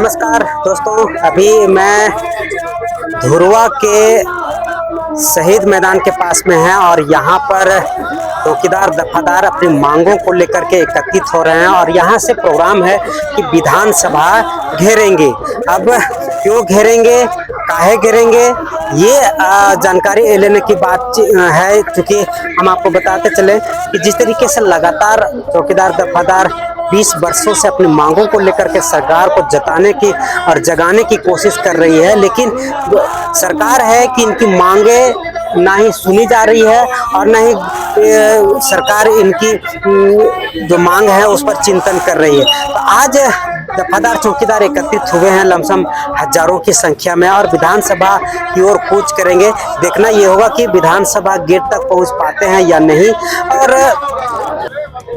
नमस्कार दोस्तों, अभी मैं धुरवा के शहीद मैदान के पास में है और यहाँ पर चौकीदार दफादार अपनी मांगों को लेकर के एकत्रित हो रहे हैं और यहाँ से प्रोग्राम है कि विधानसभा घेरेंगे। अब क्यों घेरेंगे, काहे घेरेंगे, ये जानकारी लेने की बात है, क्योंकि हम आपको बताते चले कि जिस तरीके से लगातार चौकीदार दफादार 20 वर्षों से अपनी मांगों को लेकर के सरकार को जताने की और जगाने की कोशिश कर रही है, लेकिन सरकार है कि इनकी मांगे ना ही सुनी जा रही है और ना ही सरकार इनकी जो मांग है उस पर चिंतन कर रही है। तो आज दफादार चौकीदार एकत्रित हुए हैं लमसम हजारों की संख्या में और विधानसभा की ओर कूच करेंगे। देखना ये होगा कि विधानसभा गेट तक पहुंच पाते हैं या नहीं, और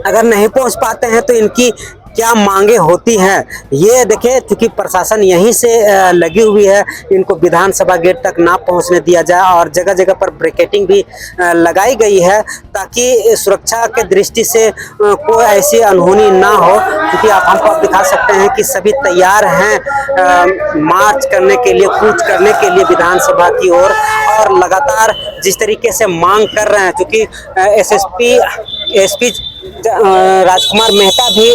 अगर नहीं पहुंच पाते हैं तो इनकी क्या मांगे होती हैं ये देखें, क्योंकि प्रशासन यहीं से लगी हुई है, इनको विधानसभा गेट तक ना पहुंचने दिया जाए और जगह जगह पर ब्रिकेटिंग भी लगाई गई है ताकि सुरक्षा के दृष्टि से कोई ऐसी अनहोनी ना हो। क्योंकि आप हमको दिखा सकते हैं कि सभी तैयार हैं मार्च करने के लिए, कूच करने के लिए विधानसभा की ओर, और लगातार जिस तरीके से मांग कर रहे हैं, क्योंकि एसपी राजकुमार मेहता भी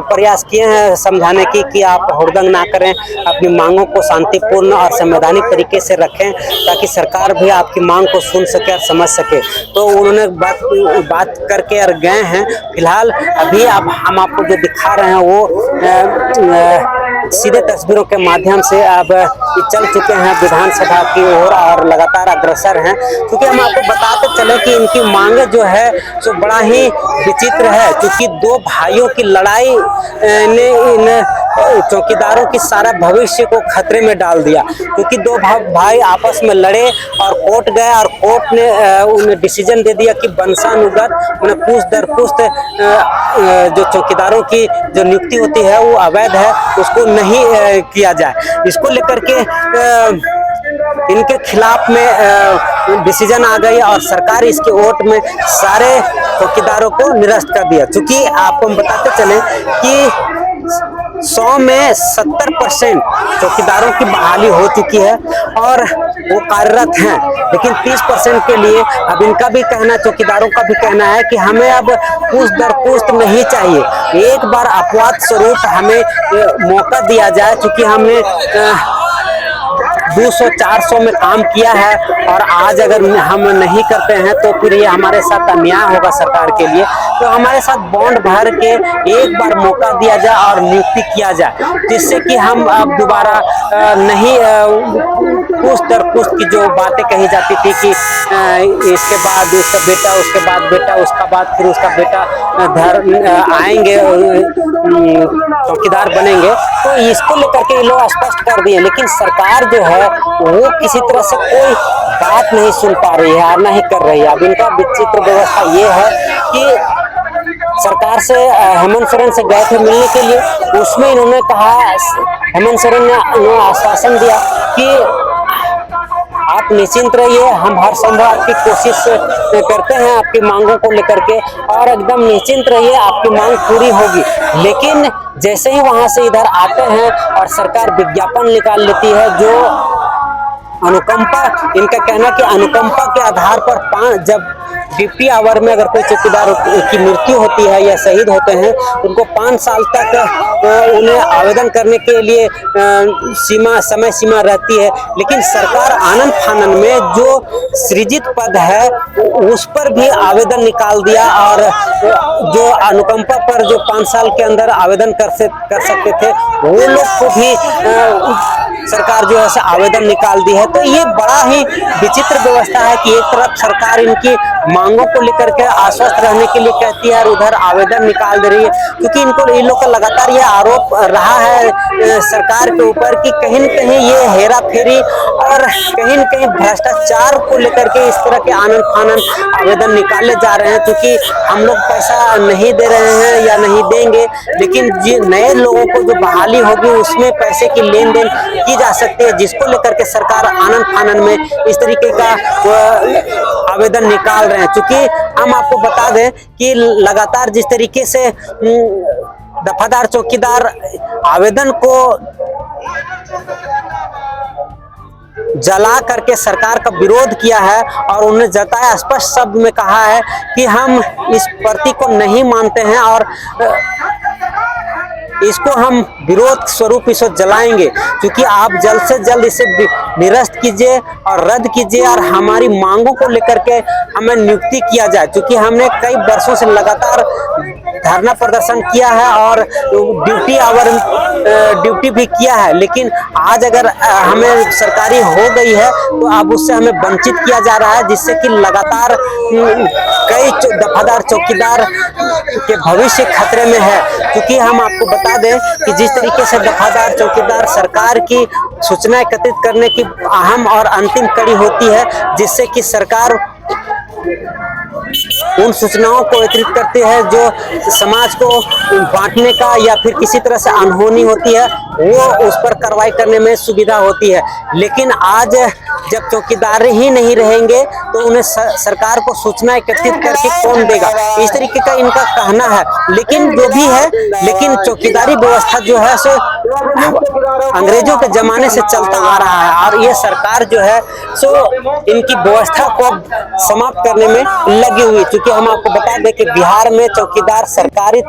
प्रयास किए हैं समझाने की कि आप हुड़दंग ना करें, अपनी मांगों को शांतिपूर्ण और संवैधानिक तरीके से रखें ताकि सरकार भी आपकी मांग को सुन सके और समझ सके। तो उन्होंने बात करके और गए हैं। फिलहाल अभी अब हम आपको जो दिखा रहे हैं वो सीधे तस्वीरों के माध्यम से अब चल चुके हैं विधानसभा की ओर और लगातार अग्रसर हैं, क्योंकि हम आपको बताते चले कि इनकी मांगे जो है तो बड़ा ही विचित्र है, क्योंकि दो भाइयों की लड़ाई ने इन चौकीदारों की सारा भविष्य को खतरे में डाल दिया। क्योंकि दो भाई आपस में लड़े और कोर्ट गए और कोर्ट ने उन्हें डिसीजन दे दिया कि वंशानुगत उन्हें पुष्ट दर पुष्ट जो चौकीदारों की जो नियुक्ति होती है वो अवैध है, उसको नहीं किया जाए। इसको लेकर के इनके खिलाफ में डिसीजन आ गई और सरकार इसके वोट में सारे चौकीदारों को निरस्त कर दिया। क्योंकि आपको हम बताते चले कि 100 में 70% चौकीदारों की बहाली हो चुकी है और वो कार्यरत हैं, लेकिन 30% के लिए अब इनका भी कहना, चौकीदारों का भी कहना है कि हमें अब पुष्ट दर पुष्ट नहीं चाहिए, एक बार अपवाद स्वरूप हमें मौका दिया जाए, क्योंकि हमने 200-400 में काम किया है और आज अगर हम नहीं करते हैं तो फिर ये हमारे साथ अन्याय होगा सरकार के लिए। तो हमारे साथ बॉन्ड भर के एक बार मौका दिया जाए और नियुक्ति किया जाए, जिससे कि हम अब दोबारा नहीं पुष्ट दर पुष्ट की जो बातें कही जाती थी कि इसके बाद उसका बेटा, उसके बाद बेटा, उसका बाद फिर उसका बेटा आएंगे चौकीदार बनेंगे, तो इसको लेकर के ये लोग स्पष्ट कर दिए। लेकिन सरकार जो है वो किसी तरह से कोई बात नहीं सुन पा रही है और ना ही कर रही है। अब इनका विचित्र व्यवस्था ये है कि सरकार से हेमंत सोरेन से गए थे मिलने के लिए, उसमें इन्होंने कहा, हेमंत सोरेन ने आश्वासन दिया कि आप निश्चिंत रहिए, हम हर संभव आपकी कोशिश करते हैं आपकी मांगों को लेकर के, और एकदम निश्चिंत रहिए आपकी मांग पूरी होगी। लेकिन जैसे ही वहां से इधर आते हैं और सरकार विज्ञापन निकाल लेती है जो अनुकंपा, इनका कहना कि अनुकंपा के आधार पर जब ड्यूटी आवर में अगर कोई चौकीदार की मृत्यु होती है या शहीद होते हैं, उनको 5 साल तक उन्हें आवेदन करने के लिए समय सीमा रहती है। लेकिन सरकार आनन फानन में जो सृजित पद है उस पर भी आवेदन निकाल दिया और जो अनुकंपा पर जो 5 साल के अंदर आवेदन कर सकते थे वो लोग को भी सरकार जो है आवेदन निकाल दी है। तो ये बड़ा ही विचित्र व्यवस्था है कि एक तरफ सरकार इनकी मांगों को लेकर के आश्वस्त रहने के लिए कहती है और उधर आवेदन निकाल दे रही है, क्योंकि इन लोग का लगातार ये आरोप रहा है सरकार के ऊपर कि कहीं न कहीं ये हेरा फेरी और कहीं न कहीं भ्रष्टाचार को लेकर के इस तरह के आनन फानन आवेदन निकाले जा रहे हैं, क्योंकि हम लोग पैसा नहीं दे रहे हैं या नहीं देंगे, लेकिन नए लोगों को जो बहाली होगी उसमें पैसे की लेन देन की जा सकती है, जिसको लेकर के सरकार आनन फानन में इस तरीके का आवेदन निकाल रहे हैं। क्योंकि हम आपको बता दें कि लगातार जिस तरीके से दफादार चौकीदार आवेदन को जला करके सरकार का विरोध किया है और उन्होंने जताया, स्पष्ट शब्द में कहा है कि हम इस प्रतीक को नहीं मानते हैं और इसको हम विरोध स्वरूप इसको जलाएंगे, क्योंकि आप जल्द से जल्द इसे निरस्त कीजिए और रद्द कीजिए और हमारी मांगों को लेकर के हमें नियुक्ति किया जाए, क्योंकि हमने कई वर्षों से लगातार धरना प्रदर्शन किया है और ड्यूटी भी किया है, लेकिन आज अगर हमें सरकारी हो गई है तो अब उससे हमें वंचित किया जा रहा है, जिससे कि लगातार कई दफादार चौकीदार के भविष्य खतरे में है। क्योंकि हम आपको बता दें कि जिस तरीके से दफादार चौकीदार सरकार की सूचना एकत्रित करने की अहम और अंतिम कड़ी होती है, जिससे कि सरकार उन सूचनाओं को एकत्रित करती है जो समाज को बांटने का या फिर किसी तरह से अनहोनी होती है, वो उस पर कार्रवाई करने में सुविधा होती है। लेकिन आज जब चौकीदार ही नहीं रहेंगे तो उन्हें सरकार को सूचना एकत्रित करके कौन देगा, इस तरीके का इनका कहना है। लेकिन जो भी है, लेकिन चौकीदारी व्यवस्था जो है सो अंग्रेजों के जमाने से चलता आ रहा है और ये सरकार जो है सो इनकी व्यवस्था को समाप्त करने में लगी हुई। क्योंकि हम आपको बता दें कि बिहार में चौकीदार सरकारी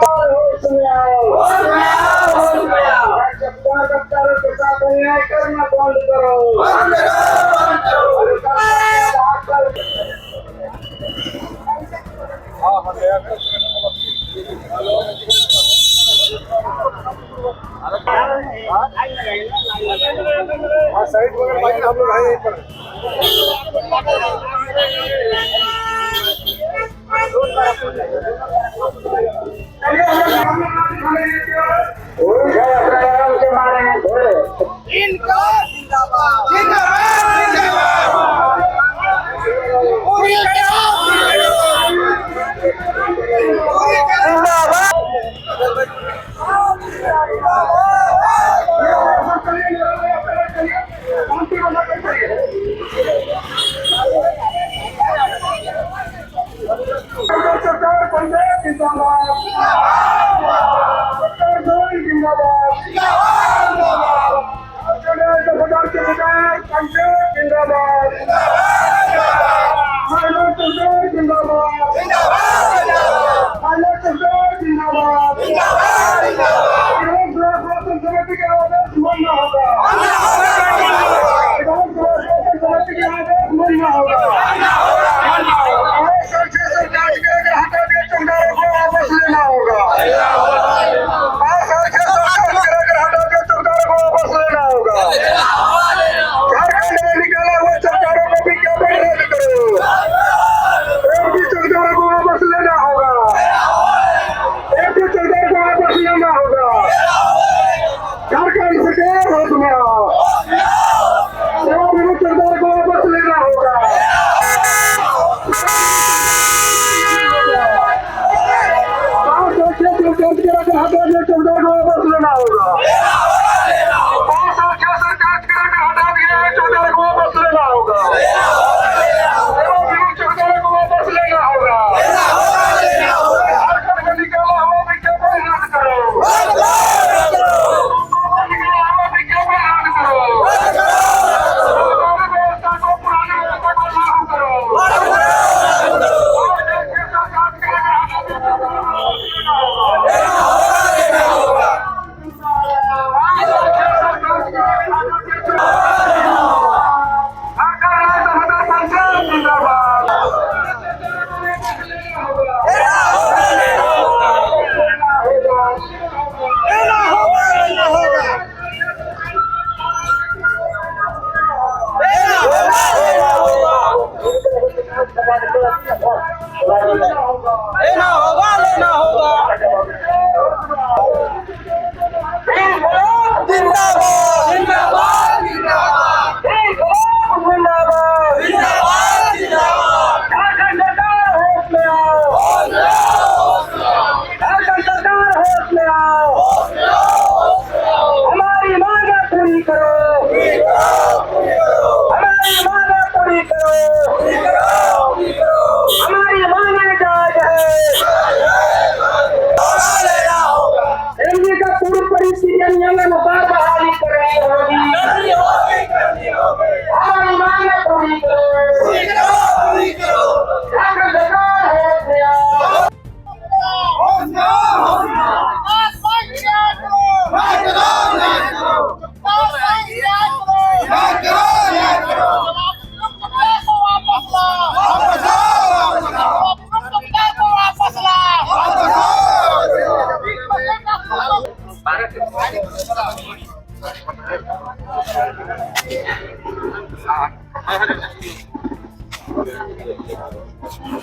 हमारी मांगे जायज है।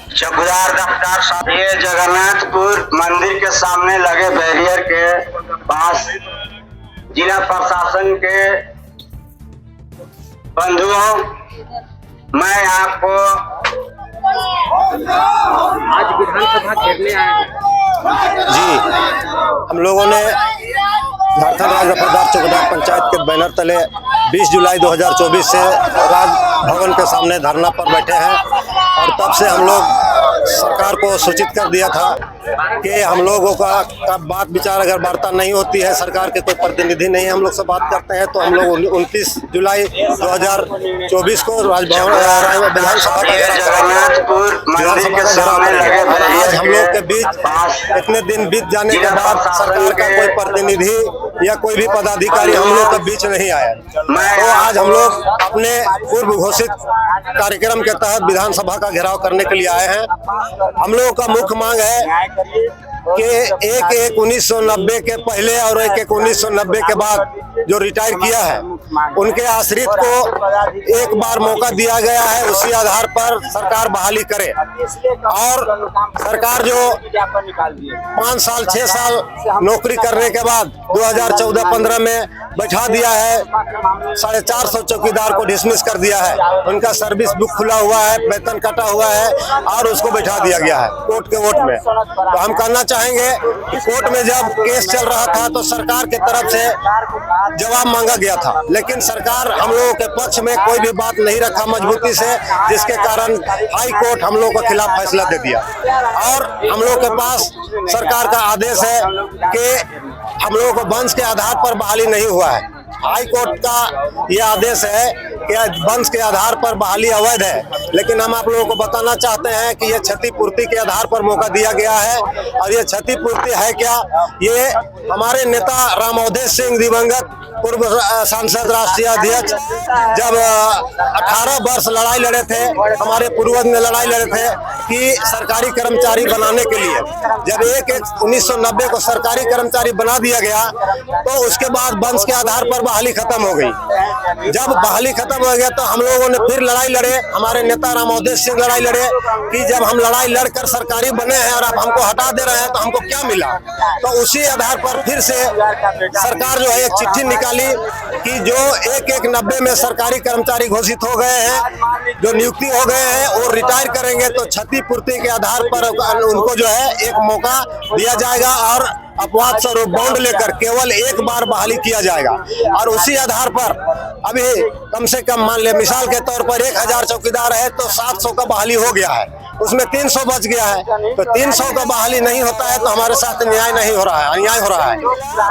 चौकीदार दफ्तर साहब, ये जगन्नाथपुर मंदिर के सामने लगे बैरियर के पास जिला प्रशासन के बंधुओं, मैं आपको आज विधानसभा घेरने आए हैं। जी, हम लोगों ने झारखंड राज्य रफादार चौकीदार पंचायत के बैनर तले 20 जुलाई 2024 से राजभवन के सामने धरना पर बैठे हैं और तब से हम लोग सरकार को सूचित कर दिया था कि हम लोगों का बात विचार अगर वार्ता नहीं होती है, सरकार के कोई प्रतिनिधि नहीं हम लोग से बात करते हैं, तो हम लोग 29 जुलाई 2024 को राजभवन विधानसभा का आज हम लोग के बीच इतने दिन बीत जाने के बाद सरकार का कोई प्रतिनिधि या कोई भी पदाधिकारी हम लोग के बीच नहीं आया। तो आज हम लोग अपने पूर्व घोषित कार्यक्रम के तहत विधानसभा का घेराव करने के लिए आए हैं। हम लोगों का मुख्य मांग है कि 1/1/1990 के पहले और 1/1/1990 के बाद जो रिटायर किया है उनके आश्रित को एक बार मौका दिया गया है, उसी आधार पर सरकार बहाली करे। और सरकार जो 5 साल 6 साल नौकरी करने के बाद 2014-15 में बैठा दिया है, 450 चौकीदार को डिसमिस कर दिया है, उनका सर्विस बुक खुला हुआ है, वेतन कटा हुआ है और उसको बैठा दिया गया है कोर्ट के वोट में। तो हम कहना चाहेंगे कि कोर्ट में जब केस चल रहा था तो सरकार के तरफ से जवाब मांगा गया था, लेकिन सरकार हम लोगों के पक्ष में कोई भी बात नहीं रखा मजबूती से, जिसके कारण हाई कोर्ट हम लोगों के खिलाफ फैसला दे दिया। और हम लोग के पास सरकार का आदेश है कि हम लोगों को वंश के आधार पर बहाली नहीं हुआ है। हाई कोर्ट का यह आदेश है कि वंश के आधार पर बहाली अवैध है, लेकिन हम आप लोगों को बताना चाहते हैं कि यह क्षतिपूर्ति के आधार पर मौका दिया गया है। और यह क्षतिपूर्ति है क्या? ये हमारे नेता रामोदेश सिंह दिवंगत पूर्व सांसद राष्ट्रीय अध्यक्ष जब 18 वर्ष लड़ाई लड़े थे, हमारे पूर्वज ने लड़ाई लड़े थे कि सरकारी कर्मचारी बनाने के लिए, जब 1/1/1990 को सरकारी कर्मचारी बना दिया गया तो उसके बाद वंश के आधार पर बहाली खत्म हो गई। जब बहाली खत्म हो गया तो हम लोगों ने फिर लड़ाई लड़े, हमारे नेता रामोदेश सिंह लड़ाई लड़े कि जब हम लड़ाई लड़कर सरकारी बने हैं और आप हमको हटा दे रहे हैं तो हमको क्या मिला। तो उसी आधार पर फिर से सरकार जो है एक चिट्ठी निकाली कि जो 1/1/90 में सरकारी कर्मचारी घोषित हो गए हैं, जो नियुक्ति हो गए हैं और रिटायर करेंगे तो क्षतिपूर्ति के आधार पर उनको जो है एक मौका दिया जाएगा और अपवाद स्वरूप बॉन्ड लेकर केवल एक बार बहाली किया जाएगा। और उसी आधार पर अभी कम से कम मान ले मिसाल के तौर पर 1000 चौकीदार है तो 700 का बहाली हो गया है, उसमें 300 बच गया है। तो 300 का बहाली नहीं होता है तो हमारे साथ न्याय नहीं हो रहा है, अन्याय हो रहा है।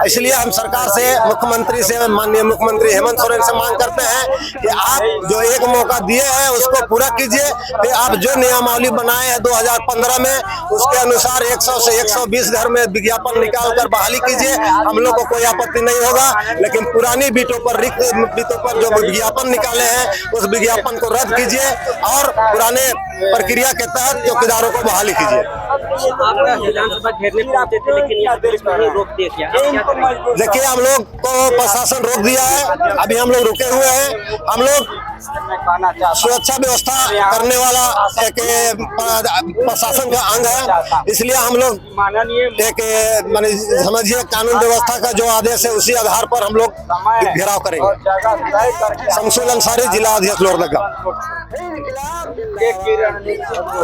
इसलिए हम सरकार से, मुख्यमंत्री से, माननीय मुख्यमंत्री हेमंत सोरेन से मांग करते हैं कि आप जो एक मौका दिए हैं उसको पूरा कीजिए। फिर आप जो नियमावली बनाए हैं 2015 में उसके अनुसार 100 से 120 घर में विज्ञापन निकालकर बहाली कीजिए, हम लोग को कोई आपत्ति नहीं होगा। लेकिन पुरानी बीटों पर, रिक्त बीटों पर जो विज्ञापन निकाले हैं उस विज्ञापन को रद्द कीजिए और पुराने प्रक्रिया के तहत चौकीदारों को बहाली कीजिए। आप विधानसभा घेरने पहुंचे थे लेकिन यहाँ बीच में ही रोक दिया गया। देखिए, हम लोग को प्रशासन रोक दिया है, अभी हम लोग रुके हुए हैं। हम लोग सुरक्षा व्यवस्था करने वाला एक प्रशासन का अंग है, इसलिए हम लोग एक माने समझिए कानून व्यवस्था का जो आदेश है उसी आधार पर हम लोग घेराव करेंगे। शमसुल अंसारी, जिला अध्यक्ष लोहरदगा।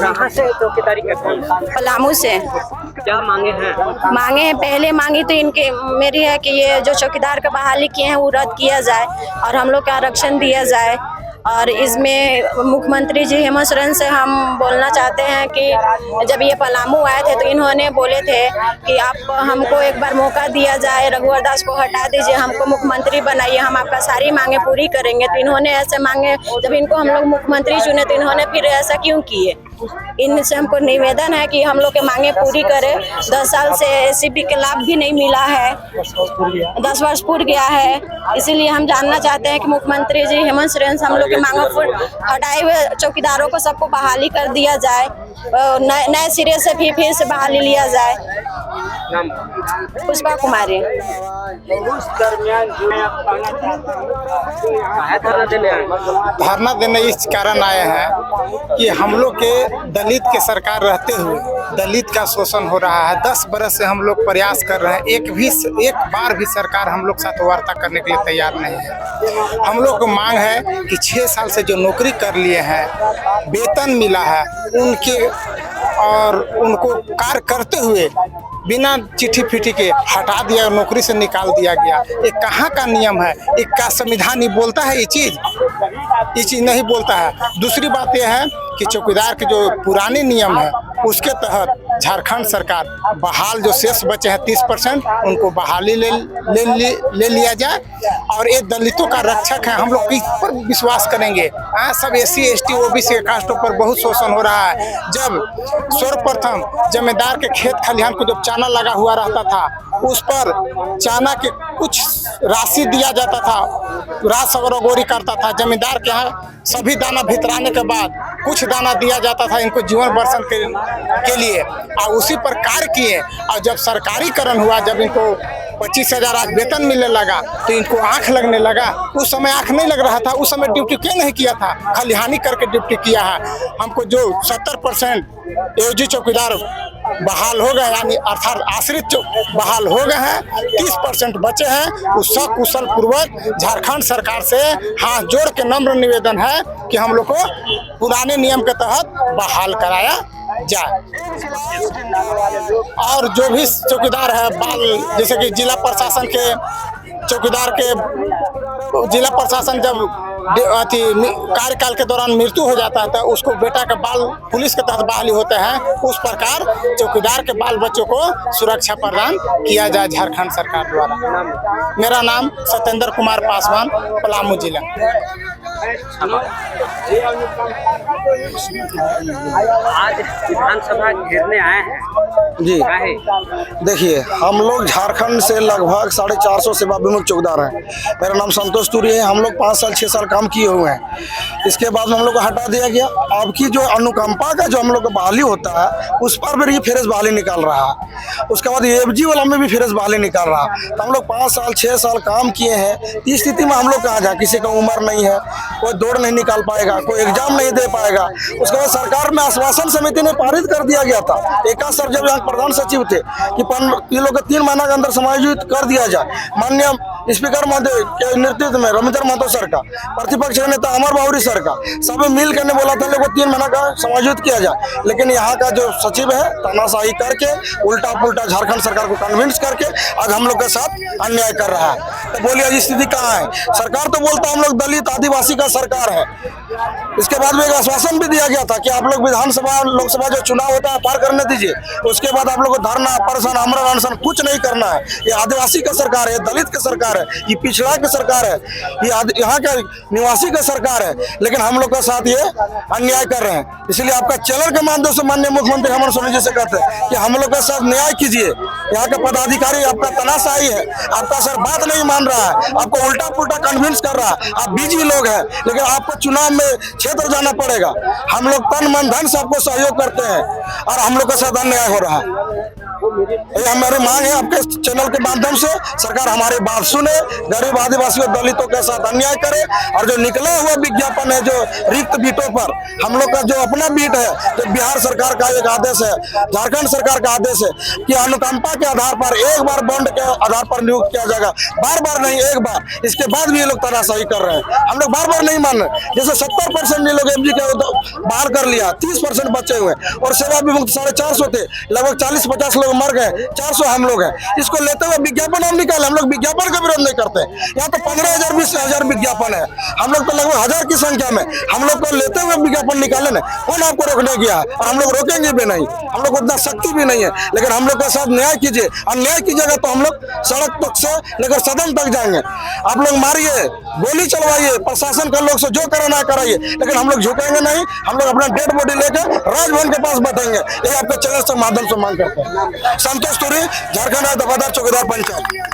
कहाँ से चौकीदारी करते हैं? पलामू से। क्या मांगे हैं? मांगे हैं, पहले मांगी तो इनके मेरी है कि ये जो चौकीदार का बहाली किए हैं वो रद्द किया जाए और हम लोग का आरक्षण दिया जाए। और इसमें मुख्यमंत्री जी हेमंत सोरेन से हम बोलना चाहते हैं कि जब ये पलामू आए थे तो इन्होंने बोले थे कि आप हमको एक बार मौका दिया जाए, रघुवर दास को हटा दीजिए, हमको मुख्यमंत्री बनाइए, हम आपका सारी मांगे पूरी करेंगे। तो इन्होंने ऐसे मांगे, जब इनको हम लोग मुख्यमंत्री चुने तो इन्होंने फिर ऐसा क्यों किए? इनसे हमको निवेदन है कि हम लोग के मांगे पूरी करें। 10 साल से एसीपी के लाभ भी नहीं मिला है, 10 वर्ष पूर गया है। इसीलिए हम जानना चाहते हैं कि मुख्यमंत्री जी हेमंत सोरेन से हम लोग के मांगों हटाए हुए चौकीदारों को सबको बहाली कर दिया जाए, नए सिरे से फिर से बहाली लिया जाए। पुष्पा कुमारी। धरना देने इस कारण आए हैं कि हम लोग के दलित के सरकार रहते हुए दलित का शोषण हो रहा है। 10 बरस से हम लोग प्रयास कर रहे हैं, एक बार भी सरकार हम लोग साथ वार्ता करने के लिए तैयार नहीं है। हम लोग को मांग है कि 6 साल से जो नौकरी कर लिए हैं, वेतन मिला है उनके, और उनको कार्य करते हुए बिना चिट्ठी फिटी के हटा दिया, नौकरी से निकाल दिया गया। ये कहाँ का नियम है? एक का संविधान ही बोलता है ये चीज़ नहीं बोलता है। दूसरी बात यह है कि चौकीदार के जो पुराने नियम है उसके तहत झारखंड सरकार बहाल जो शेष बचे हैं 30% उनको बहाली ले लिया जाए। और ये दलितों का रक्षक है, हम लोग किस पर विश्वास करेंगे? सब SC ST OBC कास्टों पर बहुत शोषण हो रहा है। जब सर्वप्रथम जमींदार के खेत खलिहान को जब चाना लगा हुआ रहता था, उस पर चाना के कुछ राशि दिया जाता था, राज सवरगोरी करता था। जमींदार के यहाँ सभी दाना भितराने के बाद कुछ दाना दिया जाता था इनको जीवन वर्षन के लिए, और उसी पर कार्य किए। और जब सरकारीकरण हुआ, जब इनको 25,000 आज वेतन मिलने लगा तो इनको आंख लगने लगा। उस समय आंख नहीं लग रहा था, उस समय ड्यूटी क्यों नहीं किया था? खलिहानी करके ड्यूटी किया है। हमको जो 70% एओजी चौकीदार बहाल हो गए, यानी अर्थात आश्रित बहाल हो गए हैं, 30% बचे हैं। उस सकुशल पूर्वक झारखंड सरकार से हाथ जोड़ के नम्र निवेदन है कि हम लोग को पुराने नियम के तहत बहाल कराया जाए। और जो भी चौकीदार है बाल, जैसे कि जिला प्रशासन के चौकीदार के, जिला प्रशासन जब कार्यकाल के दौरान मृत्यु हो जाता है तो उसको बेटा का बाल पुलिस के तहत बहाली होते हैं, उस प्रकार चौकीदार के बाल बच्चों को सुरक्षा प्रदान किया जाए झारखंड सरकार द्वारा। मेरा नाम सत्येंद्र कुमार पासवान, पलामू जिला। आज विधानसभा घेरने आए हैं जी। देखिए, हम लोग झारखंड से लगभग 450 सेवा विमुख चौकीदार हैं। मेरा नाम संतोष तुरी है। हम लोग 5 साल 6 साल काम किए हुए हैं। इसके बाद हम लोग को हटा दिया गया। अब की जो अनुकंपा का जो हम लोग का बहाली होता है उस पर भी फेरस बहाली निकाल रहा है। उसके बाद एफजी वाला में भी फेरस बहाली निकाल रहा है। तो हम लोग 5 साल 6 साल काम किए हैं। इस स्थिति में हम लोग कहाँ जाए? किसी का उम्र नहीं है, कोई दौड़ नहीं निकाल पाएगा, कोई एग्जाम नहीं दे पाएगा। उसके बाद सरकार में आश्वासन समिति ने पारित कर दिया गया था। एक सर जब यहाँ प्रधान सचिव थे कि लोग 3 महीना के अंदर समायोजित कर दिया जाए। माननीय स्पीकर महोदय के नेतृत्व में रविंद्र महतो सर का, प्रतिपक्ष नेता अमर बावरी सर का, सब मिल कर ने बोला था लोगों को 3 महीना का समायोजित किया जाए। लेकिन यहाँ का जो सचिव है तानाशाही करके उल्टा पुल्टा झारखंड सरकार को कन्विंस करके आज हम लोग के साथ अन्याय कर रहा है। तो बोलिए आज स्थिति कहाँ है? सरकार तो बोलता हम लोग दलित आदिवासी का सरकार है। इसके बाद में एक आश्वासन भी दिया गया था कि आप लोग विधानसभा लोकसभा जो चुनाव होता है पार करने दीजिए, उसके बाद आप लोग को धरना प्रदर्शन आमरण अनशन कुछ नहीं करना है। ये आदिवासी का सरकार है, दलित की सरकार है, ये पिछड़ा की सरकार है, ये यहाँ के निवासी का सरकार है। लेकिन हम लोग के साथ ये अन्याय कर रहे हैं। इसलिए आपका चैनल के माध्यम से माननीय मुख्यमंत्री हेमंत सोरेन जी से कहते हैं कि हम लोग के साथ न्याय कीजिए। यहाँ के पदाधिकारी आपका तनाशाही है, आपका सर बात नहीं मान रहा है, आपको उल्टा पुल्टा कन्विंस कर रहा है। आप बिजी लोग हैं, लेकिन आपको चुनाव में क्षेत्र जाना पड़ेगा। हम लोग तन मन धन से आपको सहयोग करते हैं और हम लोग के साथ अन्याय हो रहा है। ये हमारी मांग है आपके चैनल के माध्यम से, सरकार हमारी बात सुने, गरीब आदिवासियों दलितों के साथ अन्याय करे। और जो निकला हुआ विज्ञापन है जो रिक्त बीटों पर, हम लोग का जो अपना बीट है, तो बिहार सरकार का एक आदेश है, झारखंड सरकार का आदेश है कि अनुकंपा के आधार पर एक बार बॉन्ड के आधार पर नियुक्त किया जाएगा, बार बार नहीं, एक बार। इसके बाद भी ये लोग तानाशाही कर रहे हैं। हम लोग बार बार नहीं मान रहे। जैसे 70% ये लोग एमजी के बाहर कर लिया, 30% बचे हुए और सेवा विमुक्त 450 थे, लगभग 40-50 लोग मर गए, 400 हम लोग हैं। इसको लेते हुए विज्ञापन हम निकाले। हम लोग विज्ञापन का विरोध नहीं करते। यहाँ तो 15,000-20,000 विज्ञापन है, हम लोग तो लगभग 1000 की संख्या में हम लोग को लेते हुए विज्ञापन निकाले ना। कौन आपको रोकने गया है? और हम लोग रोकेंगे भी नहीं, हम लोग उतना शक्ति भी नहीं है। लेकिन हम लोग के साथ न्याय कीजिए। और न्याय कीजिएगा तो हम लोग सड़क तक से लेकर सदन तक जाएंगे। आप लोग मारिए, गोली चलवाइए, प्रशासन लोकल लोग से जो कराना है कराइए, लेकिन हम लोग झुकेंगे नहीं। हम लोग अपना डेड बॉडी लेकर राजभवन के पास बैठेंगे, ये आपके चैनल से माध्यम से मांग करते हैं। संतोष तुरी, झारखंड दफादार चौकीदार पंचायत।